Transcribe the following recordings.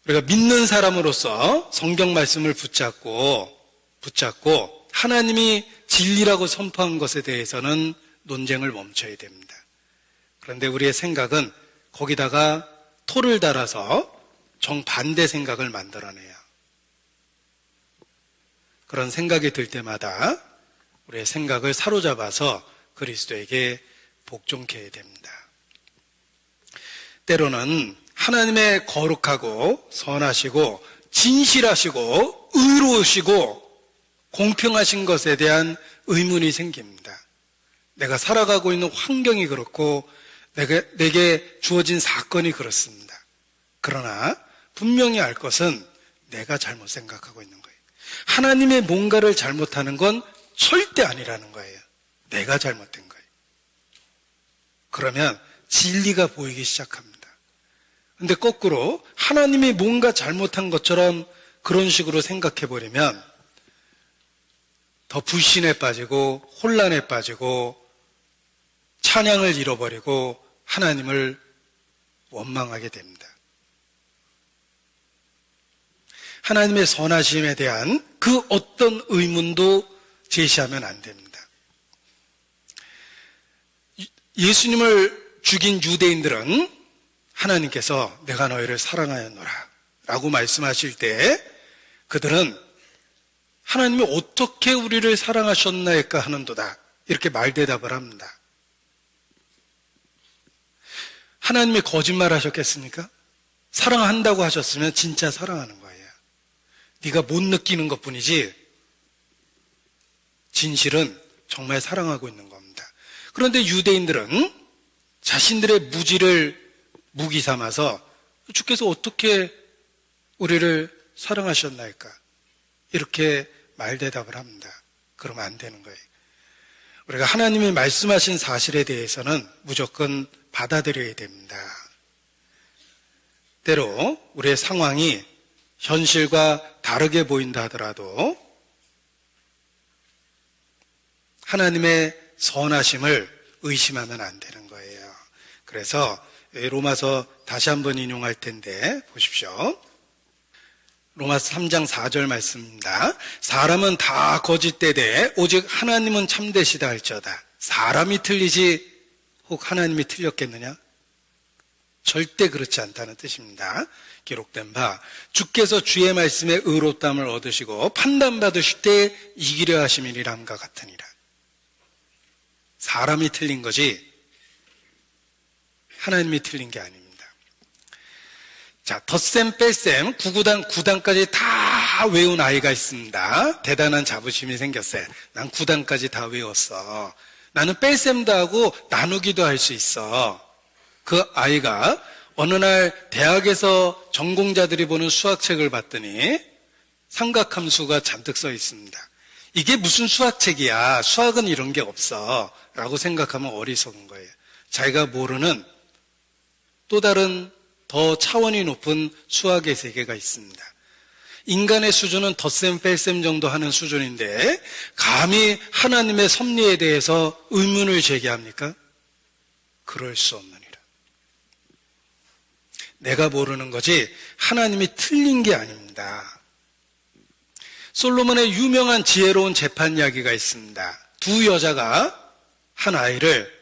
우리가 믿는 사람으로서 성경 말씀을 붙잡고 하나님이 진리라고 선포한 것에 대해서는 논쟁을 멈춰야 됩니다. 그런데 우리의 생각은 거기다가 토를 달아서 정반대 생각을 만들어내요. 그런 생각이 들 때마다 우리의 생각을 사로잡아서 그리스도에게 복종케 해야 됩니다. 때로는 하나님의 거룩하고 선하시고 진실하시고 의로우시고 공평하신 것에 대한 의문이 생깁니다. 내가 살아가고 있는 환경이 그렇고 내게 주어진 사건이 그렇습니다. 그러나 분명히 알 것은 내가 잘못 생각하고 있는 거예요. 하나님의 뭔가를 잘못하는 건 절대 아니라는 거예요. 내가 잘못된 거예요. 그러면 진리가 보이기 시작합니다. 근데 거꾸로 하나님이 뭔가 잘못한 것처럼 그런 식으로 생각해버리면 더 불신에 빠지고 혼란에 빠지고 찬양을 잃어버리고 하나님을 원망하게 됩니다. 하나님의 선하심에 대한 그 어떤 의문도 제시하면 안 됩니다. 예수님을 죽인 유대인들은 하나님께서 내가 너희를 사랑하였노라 라고 말씀하실 때 그들은 하나님이 어떻게 우리를 사랑하셨나이까 하는도다 이렇게 말대답을 합니다. 하나님이 거짓말하셨겠습니까? 사랑한다고 하셨으면 진짜 사랑하는 거예요. 네가 못 느끼는 것뿐이지 진실은 정말 사랑하고 있는 겁니다. 그런데 유대인들은 자신들의 무지를 무기 삼아서 주께서 어떻게 우리를 사랑하셨나이까 이렇게 말대답을 합니다. 그러면 안 되는 거예요. 우리가 하나님이 말씀하신 사실에 대해서는 무조건 받아들여야 됩니다. 때로 우리의 상황이 현실과 다르게 보인다 하더라도 하나님의 선하심을 의심하면 안 되는 거예요. 그래서 로마서 다시 한번 인용할 텐데 보십시오. 로마서 3장 4절 말씀입니다. 사람은 다 거짓되되 오직 하나님은 참되시다 할지어다. 사람이 틀리지 혹 하나님이 틀렸겠느냐? 절대 그렇지 않다는 뜻입니다. 기록된 바 주께서 주의 말씀에 의롭다함을 얻으시고 판단받으실 때 이기려 하심이니람과 같으니라. 사람이 틀린 거지 하나님이 틀린 게 아닙니다. 자, 덧셈 뺄셈 9구단 9단까지 다 외운 아이가 있습니다. 대단한 자부심이 생겼어요. 난 9단까지 다 외웠어. 나는 뺄셈도 하고 나누기도 할 수 있어. 그 아이가 어느 날 대학에서 전공자들이 보는 수학책을 봤더니 삼각함수가 잔뜩 써 있습니다. 이게 무슨 수학책이야. 수학은 이런 게 없어. 라고 생각하면 어리석은 거예요. 자기가 모르는 또 다른 더 차원이 높은 수학의 세계가 있습니다. 인간의 수준은 덧셈 뺄셈 정도 하는 수준인데 감히 하나님의 섭리에 대해서 의문을 제기합니까? 그럴 수 없느니라. 내가 모르는 거지 하나님이 틀린 게 아닙니다. 솔로몬의 유명한 지혜로운 재판 이야기가 있습니다. 두 여자가 한 아이를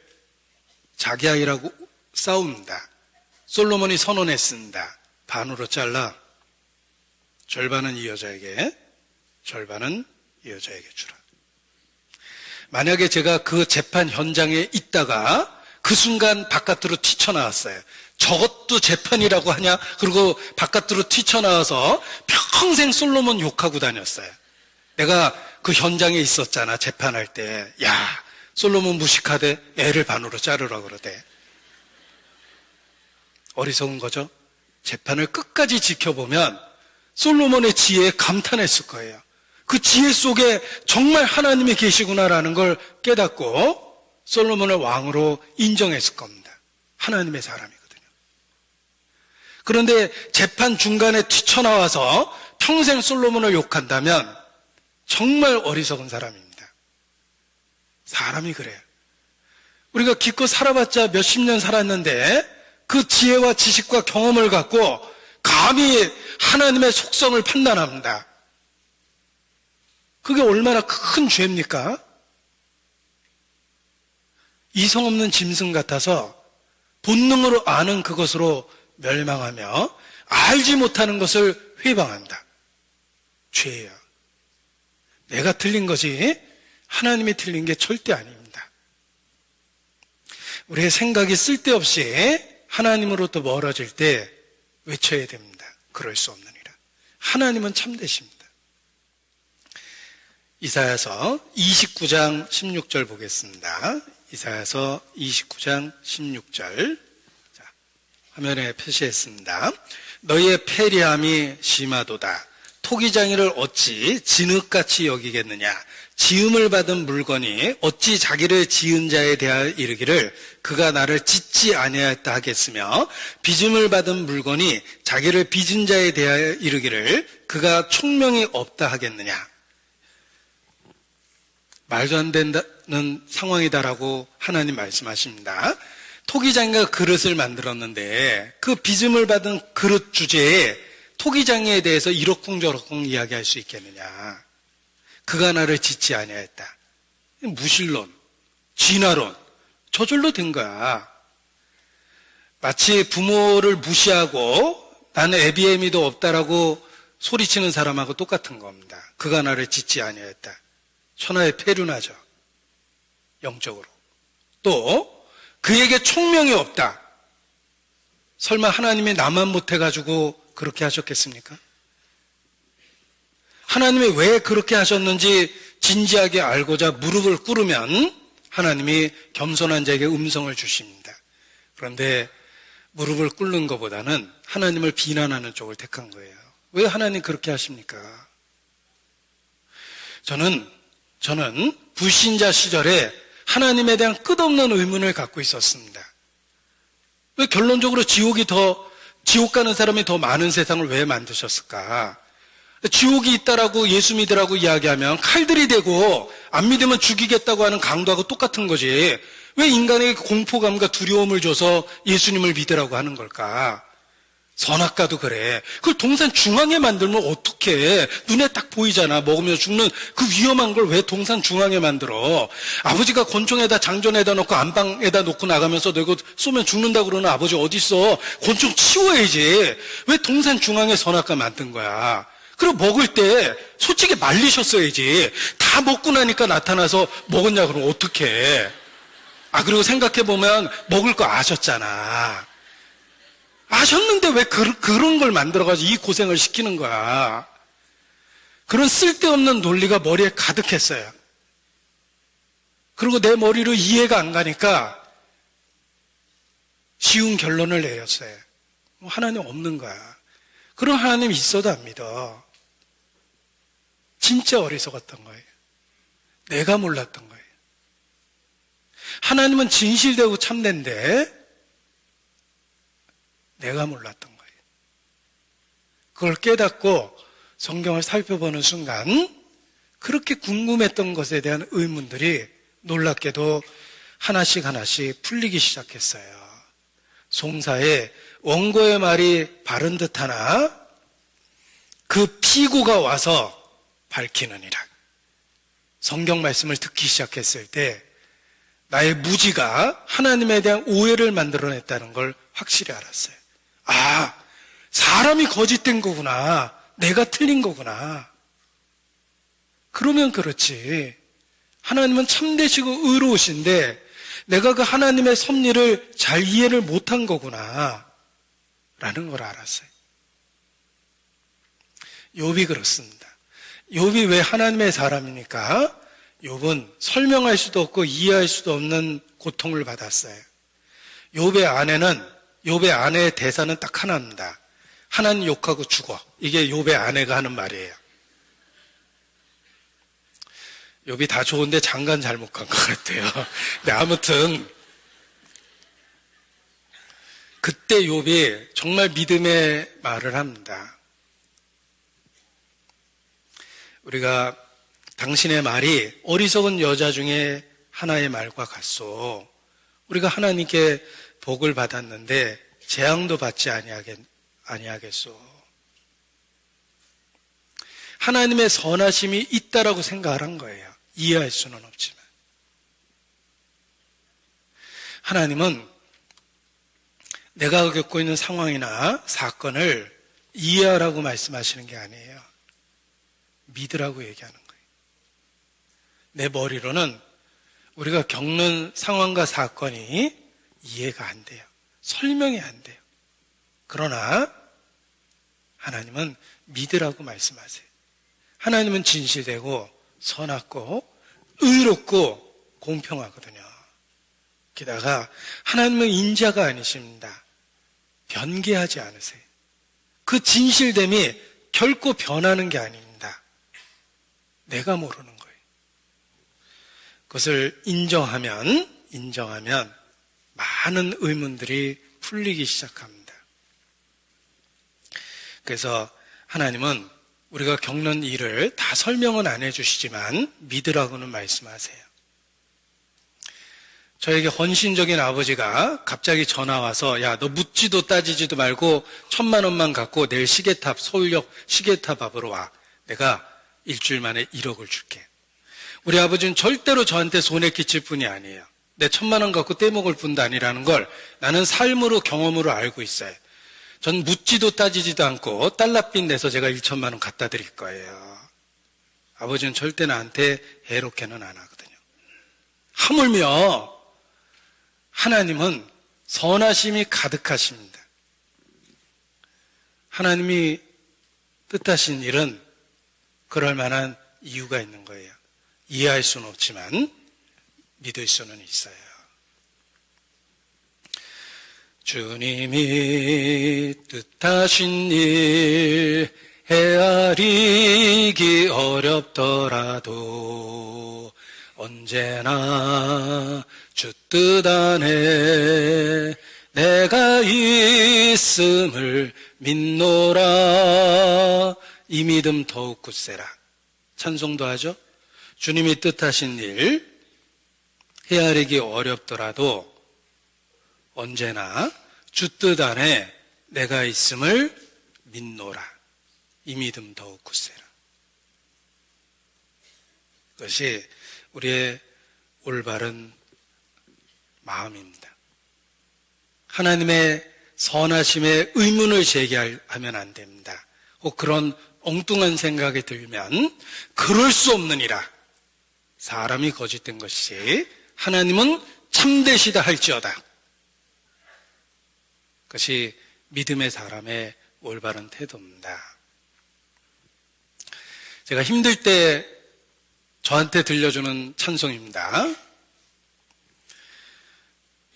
자기 아이라고 싸웁니다. 솔로몬이 선언했습니다. 반으로 잘라 절반은 이 여자에게 절반은 이 여자에게 주라. 만약에 제가 그 재판 현장에 있다가 그 순간 바깥으로 튀쳐나왔어요. 저것도 재판이라고 하냐? 그리고 바깥으로 튀쳐나와서 평생 솔로몬 욕하고 다녔어요. 내가 그 현장에 있었잖아. 재판할 때. 야, 솔로몬 무식하대. 애를 반으로 자르라고 그러대. 어리석은 거죠. 재판을 끝까지 지켜보면 솔로몬의 지혜에 감탄했을 거예요. 그 지혜 속에 정말 하나님이 계시구나라는 걸 깨닫고 솔로몬을 왕으로 인정했을 겁니다. 하나님의 사람이거든요. 그런데 재판 중간에 튀쳐나와서 평생 솔로몬을 욕한다면 정말 어리석은 사람입니다. 사람이 그래요. 우리가 기껏 살아봤자 몇십 년 살았는데 그 지혜와 지식과 경험을 갖고 감히 하나님의 속성을 판단합니다. 그게 얼마나 큰 죄입니까? 이성 없는 짐승 같아서 본능으로 아는 그것으로 멸망하며 알지 못하는 것을 회방한다. 죄예요. 내가 틀린 거지 하나님이 틀린 게 절대 아닙니다. 우리의 생각이 쓸데없이 하나님으로부터 멀어질 때 외쳐야 됩니다. 그럴 수 없느니라. 하나님은 참되십니다. 이사야서 29장 16절 보겠습니다. 이사야서 29장 16절. 자, 화면에 표시했습니다. 너희의 패리함이 심하도다. 토기장이를 어찌 진흙같이 여기겠느냐. 지음을 받은 물건이 어찌 자기를 지은 자에 대하여 이르기를 그가 나를 짓지 아니하였다 하겠으며 빚음을 받은 물건이 자기를 빚은 자에 대하여 이르기를 그가 총명이 없다 하겠느냐. 말도 안 된다는 상황이다라고 하나님 말씀하십니다. 토기장이가 그릇을 만들었는데 그 빚음을 받은 그릇 주제에 토기장이에 대해서 이러쿵저러쿵 이야기할 수 있겠느냐. 그가 나를 짓지 아니하였다. 무신론, 진화론, 저절로 된 거야. 마치 부모를 무시하고 나는 애비애미도 없다라고 소리치는 사람하고 똑같은 겁니다. 그가 나를 짓지 아니하였다. 천하의 폐륜하죠. 영적으로. 또 그에게 총명이 없다. 설마 하나님이 나만 못해가지고 그렇게 하셨겠습니까? 하나님이 왜 그렇게 하셨는지 진지하게 알고자 무릎을 꿇으면 하나님이 겸손한 자에게 음성을 주십니다. 그런데 무릎을 꿇는 것보다는 하나님을 비난하는 쪽을 택한 거예요. 왜 하나님 그렇게 하십니까? 저는 불신자 시절에 하나님에 대한 끝없는 의문을 갖고 있었습니다. 왜 결론적으로 지옥 가는 사람이 더 많은 세상을 왜 만드셨을까? 지옥이 있다라고 예수 믿으라고 이야기하면 칼들이 되고 안 믿으면 죽이겠다고 하는 강도하고 똑같은 거지. 왜 인간에게 공포감과 두려움을 줘서 예수님을 믿으라고 하는 걸까? 선악과도 그래. 그걸 동산 중앙에 만들면 어떡해. 눈에 딱 보이잖아. 먹으면 죽는 그 위험한 걸 왜 동산 중앙에 만들어. 아버지가 권총에다 장전에다 놓고 안방에다 놓고 나가면서 내가 쏘면 죽는다고 그러는 아버지 어딨어. 권총 치워야지. 왜 동산 중앙에 선악과 만든 거야. 그리고 먹을 때 솔직히 말리셨어야지. 다 먹고 나니까 나타나서 먹었냐 그러면 어떡해. 그리고 생각해보면 먹을 거 아셨잖아. 아셨는데 왜 그런 걸 만들어가지고 이 고생을 시키는 거야. 그런 쓸데없는 논리가 머리에 가득했어요. 그리고 내 머리로 이해가 안 가니까 쉬운 결론을 내렸어요. 하나님 없는 거야. 그럼 하나님 있어도 안 믿어. 진짜 어리석었던 거예요. 내가 몰랐던 거예요. 하나님은 진실되고 참된데 내가 몰랐던 거예요. 그걸 깨닫고 성경을 살펴보는 순간 그렇게 궁금했던 것에 대한 의문들이 놀랍게도 하나씩 풀리기 시작했어요. 송사에 원고의 말이 바른 듯 하나 그 피고가 와서 밝히느니라. 성경 말씀을 듣기 시작했을 때 나의 무지가 하나님에 대한 오해를 만들어냈다는 걸 확실히 알았어요. 사람이 거짓된 거구나. 내가 틀린 거구나. 그러면 그렇지. 하나님은 참되시고 의로우신데 내가 그 하나님의 섭리를 잘 이해를 못한 거구나 라는 걸 알았어요. 욥이 그렇습니다. 욥이 왜 하나님의 사람이니까? 욥은 설명할 수도 없고 이해할 수도 없는 고통을 받았어요. 욥의 아내의 대사는 딱 하나입니다. 하나님 욕하고 죽어. 이게 욥의 아내가 하는 말이에요. 욥이 다 좋은데 장관 잘못 간 것 같아요. 근데 아무튼 그때 욥이 정말 믿음의 말을 합니다. 우리가 당신의 말이 어리석은 여자 중에 하나의 말과 같소. 우리가 하나님께 복을 받았는데 재앙도 받지 아니하겠소. 하나님의 선하심이 있다라고 생각한 거예요. 이해할 수는 없지만. 하나님은 내가 겪고 있는 상황이나 사건을 이해하라고 말씀하시는 게 아니에요. 믿으라고 얘기하는 거예요. 내 머리로는 우리가 겪는 상황과 사건이 이해가 안 돼요. 설명이 안 돼요. 그러나 하나님은 믿으라고 말씀하세요. 하나님은 진실되고 선하고 의롭고 공평하거든요. 게다가 하나님은 인자가 아니십니다. 변개하지 않으세요. 그 진실됨이 결코 변하는 게 아닙니다. 내가 모르는 거예요. 그것을 인정하면 많은 의문들이 풀리기 시작합니다. 그래서 하나님은 우리가 겪는 일을 다 설명은 안 해주시지만 믿으라고는 말씀하세요. 저에게 헌신적인 아버지가 갑자기 전화 와서 야, 너 묻지도 따지지도 말고 1,000만 원만 갖고 내일 시계탑, 서울역 시계탑 앞으로 와. 내가 일주일 만에 1억을 줄게. 우리 아버지는 절대로 저한테 손해 끼칠 분이 아니에요. 내 1,000만 원 갖고 떼먹을 분도 아니라는 걸 나는 삶으로 경험으로 알고 있어요. 전 묻지도 따지지도 않고 달러빚 내서 제가 1,000만 원 갖다 드릴 거예요. 아버지는 절대 나한테 해롭게는 안 하거든요. 하물며 하나님은 선하심이 가득하십니다. 하나님이 뜻하신 일은 그럴 만한 이유가 있는 거예요. 이해할 수는 없지만 믿을 수는 있어요. 주님이 뜻하신 일 헤아리기 어렵더라도 언제나 주 뜻 안에 내가 있음을 믿노라. 이 믿음 더욱 굳세라. 찬송도 하죠. 주님이 뜻하신 일 헤아리기 어렵더라도 언제나 주 뜻 안에 내가 있음을 믿노라. 이 믿음 더욱 굳세라. 그것이 우리의 올바른 마음입니다. 하나님의 선하심에 의문을 제기하면 안 됩니다. 혹 그런 엉뚱한 생각이 들면 그럴 수 없느니라. 사람이 거짓된 것이 하나님은 참되시다 할지어다. 그것이 믿음의 사람의 올바른 태도입니다. 제가 힘들 때 저한테 들려주는 찬송입니다.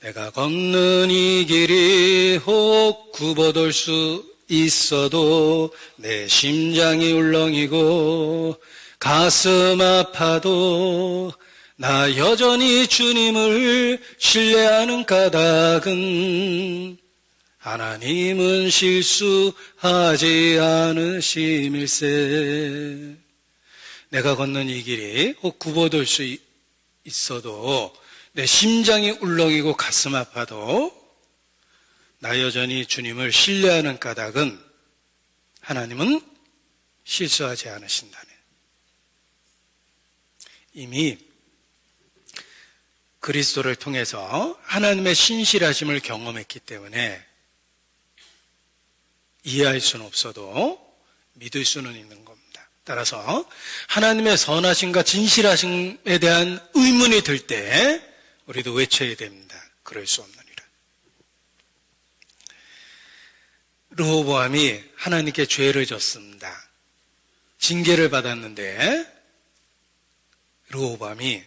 내가 걷는 이 길이 혹 굽어돌 수 있어도 내 심장이 울렁이고 가슴 아파도 나 여전히 주님을 신뢰하는 까닭은 하나님은 실수하지 않으심일세. 내가 걷는 이 길이 혹 굽어돌 수 있어도 내 심장이 울렁이고 가슴 아파도 나 여전히 주님을 신뢰하는 까닭은 하나님은 실수하지 않으신다네. 이미 그리스도를 통해서 하나님의 신실하심을 경험했기 때문에 이해할 수는 없어도 믿을 수는 있는 겁니다. 따라서 하나님의 선하심과 진실하심에 대한 의문이 들 때 우리도 외쳐야 됩니다. 그럴 수 없느니라. 르호보암이 하나님께 죄를 졌습니다. 징계를 받았는데 르호보암이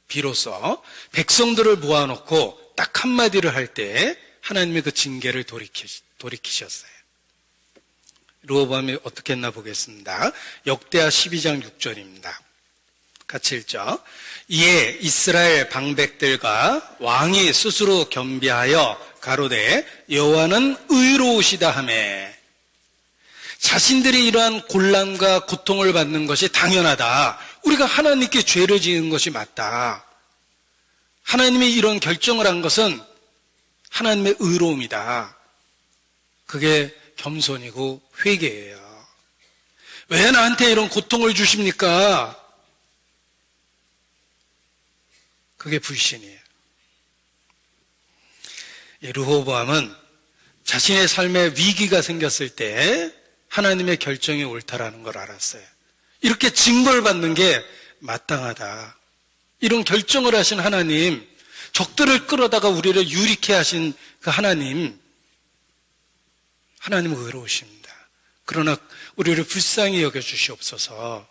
비로소 백성들을 모아놓고 딱 한마디를 할 때 하나님의 그 징계를 돌이키셨어요. 르호보암이 어떻게 했나 보겠습니다. 역대하 12장 6절입니다. 같이 읽죠. 이에 이스라엘 방백들과 왕이 스스로 겸비하여 가로되 여호와는 의로우시다 하매, 자신들이 이러한 곤란과 고통을 받는 것이 당연하다. 우리가 하나님께 죄를 지은 것이 맞다. 하나님이 이런 결정을 한 것은 하나님의 의로움이다. 그게 겸손이고 회개예요. 왜 나한테 이런 고통을 주십니까? 그게 불신이에요. 이 르호보암은 자신의 삶에 위기가 생겼을 때 하나님의 결정이 옳다라는 걸 알았어요. 이렇게 징벌 받는 게 마땅하다. 이런 결정을 하신 하나님, 적들을 끌어다가 우리를 유리케 하신 그 하나님은 의로우십니다. 그러나 우리를 불쌍히 여겨주시옵소서.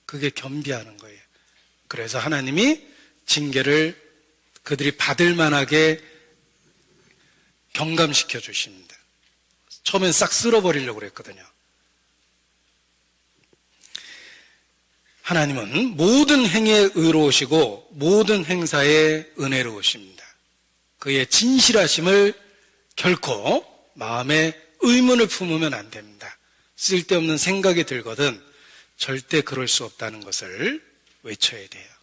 그게 겸비하는 거예요. 그래서 하나님이 징계를 그들이 받을 만하게 경감시켜 주십니다. 처음엔 싹 쓸어버리려고 그랬거든요. 하나님은 모든 행위에 의로우시고 모든 행사에 은혜로우십니다. 그의 진실하심을 결코 마음에 의문을 품으면 안 됩니다. 쓸데없는 생각이 들거든 절대 그럴 수 없다는 것을 외쳐야 돼요.